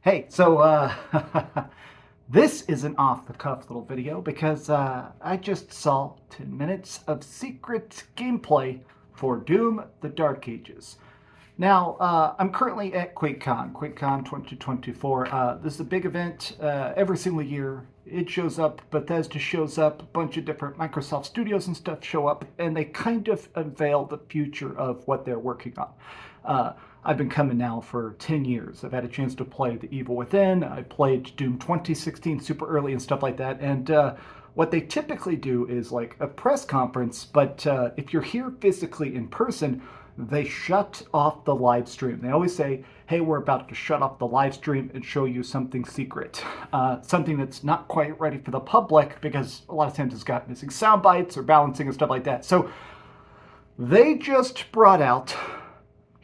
Hey, so this is an off-the-cuff little video because I just saw 10 minutes of secret gameplay for Doom: The Dark Ages. Now, I'm currently at Quakecon 2024. This is a big event every single year. It shows up, Bethesda shows up, a bunch of different Microsoft studios and stuff show up, and they kind of unveil the future of what they're working on. I've been coming now for 10 years. I've had a chance to play The Evil Within. I played Doom 2016 super early and stuff like that. And what they typically do is like a press conference, but if you're here physically in person, they shut off the live stream. They always say, hey, we're about to shut off the live stream and show you something secret. Something that's not quite ready for the public because a lot of times it's got missing sound bites or balancing and stuff like that. So they just brought out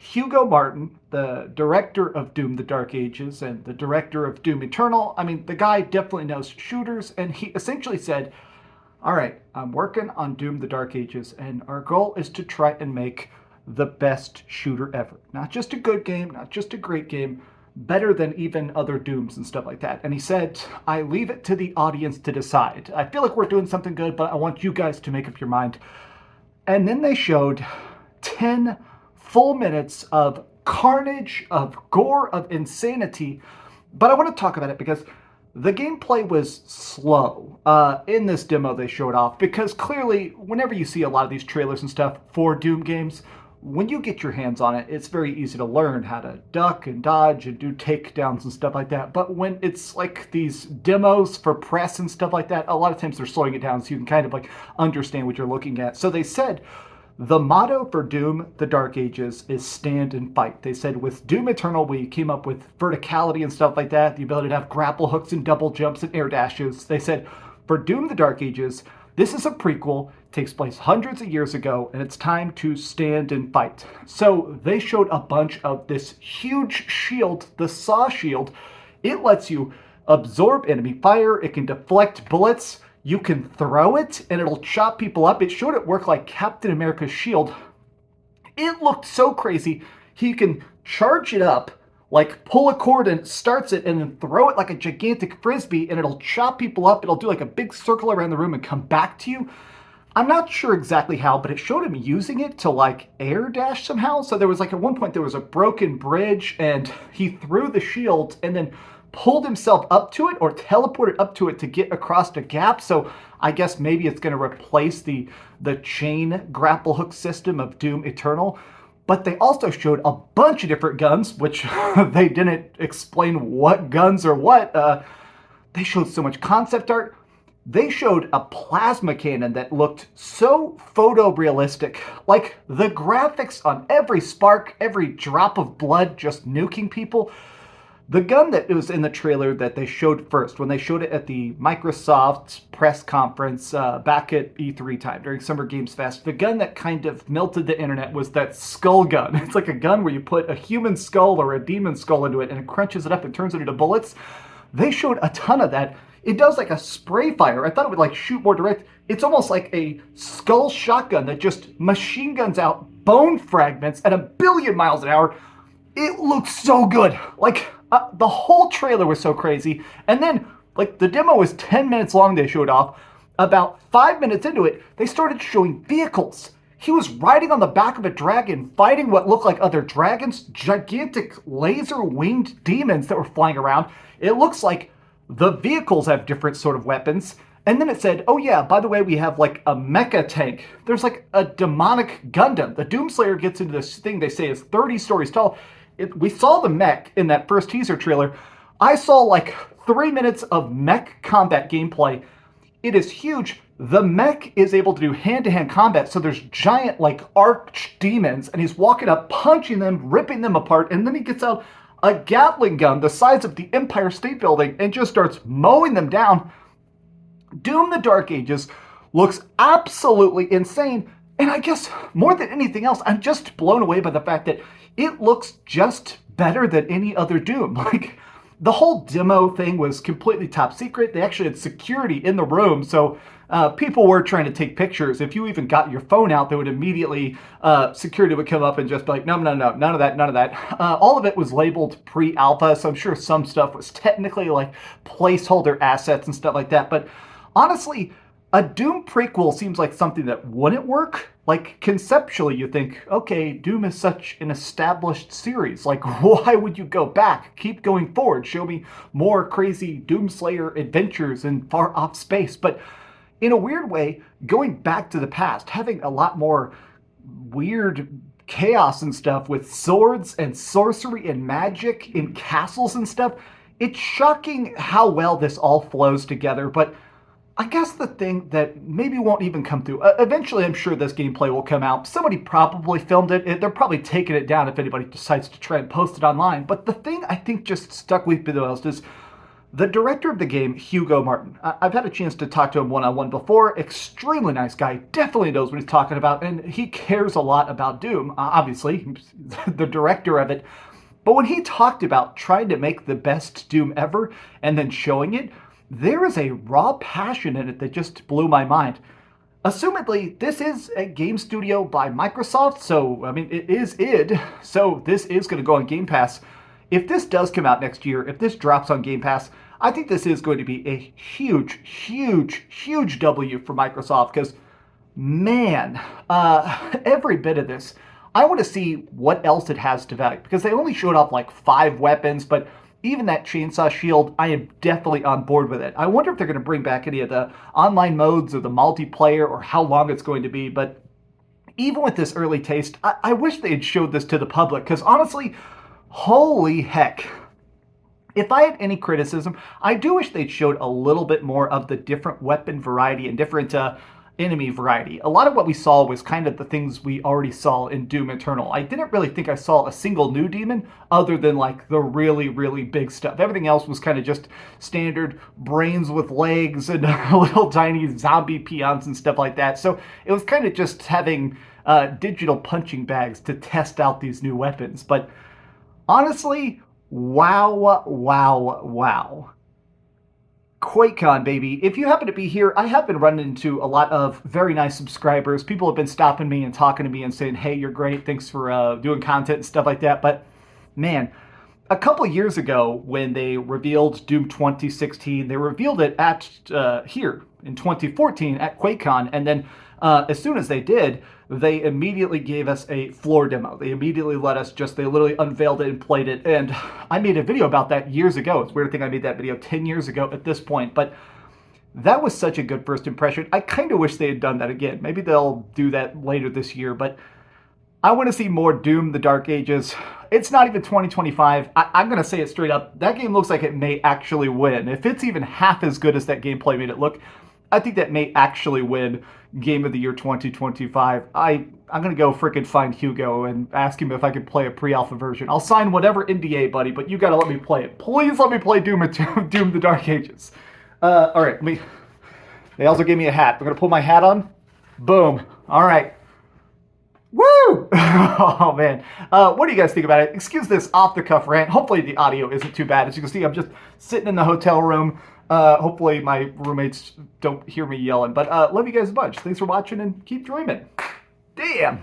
Hugo Martin, the director of Doom: The Dark Ages and the director of Doom Eternal. I mean, the guy definitely knows shooters, and he essentially said, all right, I'm working on Doom: The Dark Ages, and our goal is to try and make the best shooter ever. Not just a good game, not just a great game, better than even other Dooms and stuff like that. And he said, I leave it to the audience to decide. I feel like we're doing something good, but I want you guys to make up your mind. And then they showed 10 full minutes of carnage, of gore, of insanity. But I want to talk about it because the gameplay was slow in this demo they showed off, because clearly whenever you see a lot of these trailers and stuff for Doom games, when you get your hands on it, it's very easy to learn how to duck and dodge and do takedowns and stuff like that. But when it's like these demos for press and stuff like that, a lot of times they're slowing it down so you can kind of like understand what you're looking at. So they said the motto for Doom: The Dark Ages is stand and fight. They said with Doom Eternal, we came up with verticality and stuff like that, the ability to have grapple hooks and double jumps and air dashes. They said for Doom: The Dark Ages, this is a prequel, takes place hundreds of years ago, and it's time to stand and fight. So they showed a bunch of this huge shield, the Saw Shield. It lets you absorb enemy fire, it can deflect bullets, you can throw it, and it'll chop people up. It showed it work like Captain America's shield. It looked so crazy. He can charge it up, like pull a cord and starts it, and then throw it like a gigantic frisbee, and it'll chop people up. It'll do like a big circle around the room and come back to you. I'm not sure exactly how, but it showed him using it to like air dash somehow. So there was like at one point there was a broken bridge and he threw the shield and then pulled himself up to it or teleported up to it to get across the gap. So I guess maybe it's going to replace the chain grapple hook system of Doom Eternal. But they also showed a bunch of different guns, which they didn't explain what guns or what. They showed so much concept art. They showed a plasma cannon that looked so photorealistic, like the graphics on every spark, every drop of blood just nuking people. The gun that was in the trailer that they showed first, when they showed it at the Microsoft press conference back at E3 time during Summer Games Fest, the gun that kind of melted the internet was that skull gun. It's like a gun where you put a human skull or a demon skull into it and it crunches it up and turns it into bullets. They showed a ton of that. It does like a spray fire. I thought it would like shoot more direct. It's almost like a skull shotgun that just machine guns out bone fragments at 1 billion miles an hour. It looks so good. Like the whole trailer was so crazy. And then like the demo was 10 minutes long they showed off. About 5 minutes into it, they started showing vehicles. He was riding on the back of a dragon, fighting what looked like other dragons, gigantic laser-winged demons that were flying around. It looks like the vehicles have different sort of weapons. And then it said, oh yeah, by the way, we have like a mecha tank. There's like a demonic Gundam. The Doomslayer gets into this thing they say is 30 stories tall. We saw the mech in that first teaser trailer. I saw like 3 minutes of mech combat gameplay. It is huge. The mech is able to do hand-to-hand combat, so there's giant like arch demons, and he's walking up, punching them, ripping them apart, and then he gets out a Gatling gun the size of the Empire State Building and just starts mowing them down. Doom: The Dark Ages looks absolutely insane, and I guess more than anything else, I'm just blown away by the fact that it looks just better than any other Doom. Like, The whole demo thing was completely top secret. They actually had security in the room, so people were trying to take pictures. If you even got your phone out, they would immediately, security would come up and just be like, no, no, no, none of that, none of that. All of it was labeled pre-alpha, so I'm sure some stuff was technically like placeholder assets and stuff like that. But honestly, a Doom prequel seems like something that wouldn't work. Like, conceptually, you think, okay, Doom is such an established series. Like, why would you go back? Keep going forward. Show me more crazy Doomslayer adventures in far-off space. But in a weird way, going back to the past, having a lot more weird chaos and stuff with swords and sorcery and magic in castles and stuff, it's shocking how well this all flows together. But I guess the thing that maybe won't even come through, eventually I'm sure this gameplay will come out. Somebody probably filmed it. They're probably taking it down if anybody decides to try and post it online. But the thing I think just stuck with me the most is the director of the game, Hugo Martin. I've had a chance to talk to him one-on-one before. Extremely nice guy. Definitely knows what he's talking about. And he cares a lot about Doom, obviously. He's the director of it. But when he talked about trying to make the best Doom ever and then showing it, there is a raw passion in it that just blew my mind. Assumedly, this is a game studio by Microsoft, so, I mean, it is id, so this is going to go on Game Pass. If this does come out next year, if this drops on Game Pass, I think this is going to be a huge, huge, huge W for Microsoft, because, man, every bit of this, I want to see what else it has to value, because they only showed off like 5 weapons, but even that chainsaw shield, I am definitely on board with it. I wonder if they're going to bring back any of the online modes or the multiplayer or how long it's going to be. But even with this early taste, I wish they had showed this to the public. Because honestly, holy heck. If I had any criticism, I do wish they'd showed a little bit more of the different weapon variety and different enemy variety. A lot of what we saw was kind of the things we already saw in Doom Eternal. I didn't really think I saw a single new demon other than like the really, really big stuff. Everything else was kind of just standard brains with legs and little tiny zombie peons and stuff like that. So it was kind of just having digital punching bags to test out these new weapons. But honestly, wow, wow, wow. Quakecon, baby. If you happen to be here, I have been running into a lot of very nice subscribers. People have been stopping me and talking to me and saying, hey, you're great. Thanks for doing content and stuff like that. But, man, a couple of years ago when they revealed Doom 2016, they revealed it at here in 2014 at Quakecon. And then as soon as they did, they immediately gave us a floor demo. They immediately let us they literally unveiled it and played it. And I made a video about that years ago. It's weird to think I made that video 10 years ago at this point. But that was such a good first impression. I kind of wish they had done that again. Maybe they'll do that later this year. But I want to see more Doom, the Dark Ages. It's not even 2025. I'm going to say it straight up. That game looks like it may actually win. If it's even half as good as that gameplay made it look, I think that may actually win Game of the Year 2025. I'm going to go frickin' find Hugo and ask him if I could play a pre-alpha version. I'll sign whatever NDA, buddy, but you got to let me play it. Please let me play Doom the Dark Ages. All right, they also gave me a hat. I'm going to put my hat on. Boom. All right. Woo! Oh, man. What do you guys think about it? Excuse this off-the-cuff rant. Hopefully the audio isn't too bad. As you can see, I'm just sitting in the hotel room. Hopefully my roommates don't hear me yelling. But love you guys a bunch. Thanks for watching and keep dreaming. Damn.